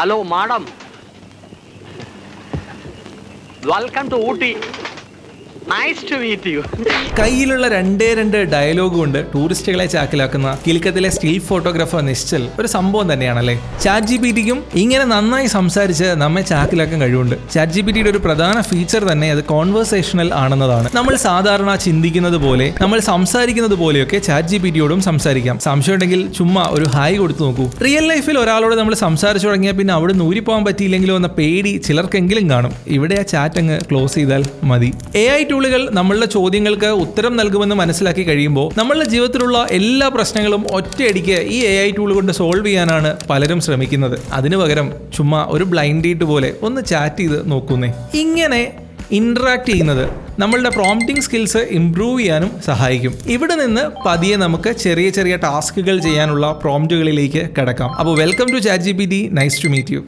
Hello, madam. Welcome to Ooty. Nice to meet you. കയ്യിലുള്ള രണ്ട് dialogue കൊണ്ട് ടൂറിസ്റ്റുകളെ ചാക്കിലാക്കുന്ന കിൽക്കത്തിലെ സ്റ്റിൽ ഫോട്ടോഗ്രാഫർ നിശ്ചൽ ഒരു സംഭവം തന്നെയാണല്ലേ. ചാറ്റ് ജിപിടിക്കും ഇങ്ങനെ നന്നായി സംസാരിച്ച് നമ്മെ ചാക്കിലാക്കാൻ കഴിവുണ്ട്. ചാറ്റ് ജിപിടിയുടെ ഒരു പ്രധാന ഫീച്ചർ തന്നെ അത് കോൺവെർസേഷണൽ ആണെന്നതാണ്. നമ്മൾ സാധാരണ ചിന്തിക്കുന്നത് പോലെ, നമ്മൾ സംസാരിക്കുന്നത് പോലെയൊക്കെ ചാറ്റ് ജിപിടിയോടും സംസാരിക്കാം. സംശയം ഉണ്ടെങ്കിൽ ചുമ്മാ ഒരു ഹായ് കൊടുത്തു നോക്കൂ. റിയൽ ലൈഫിൽ ഒരാളോട് നമ്മൾ സംസാരിച്ചു തുടങ്ങിയാൽ പിന്നെ അവിടെ ഊരിപ്പോകാൻ പറ്റിയില്ലെങ്കിലോ എന്ന പേടി ചിലർക്കെങ്കിലും കാണും. ഇവിടെ ആ ചാറ്റ് അങ്ങ് ക്ലോസ് ചെയ്താൽ മതി. AI ടൂളുകൾ നമ്മളുടെ ചോദ്യങ്ങൾക്ക് ഉത്തരം നൽകുമെന്ന് മനസ്സിലാക്കി കഴിയുമ്പോൾ നമ്മളുടെ ജീവിതത്തിലുള്ള എല്ലാ പ്രശ്നങ്ങളും ഒറ്റയടിക്ക് ഈ AI ടൂൾ കൊണ്ട് സോൾവ് ചെയ്യാനാണ് പലരും ശ്രമിക്കുന്നത്. അതിനു പകരം ചുമ്മാ ഒരു ബ്ലൈൻഡ് ഡേറ്റ് പോലെ ഒന്ന് ചാറ്റ് ചെയ്ത് നോക്കുന്നേ. ഇങ്ങനെ ഇന്ററാക്ട് ചെയ്യുന്നത് നമ്മളുടെ പ്രോംപ്റ്റിംഗ് സ്കിൽസ് ഇംപ്രൂവ് ചെയ്യാനും സഹായിക്കും. ഇവിടെ നിന്ന് പതിയെ നമുക്ക് ചെറിയ ടാസ്കുകൾ ചെയ്യാനുള്ള പ്രോംപ്റ്റുകളിലേക്ക് കടക്കാം. അപ്പോൾ welcome to chat GPT. Nice to meet U.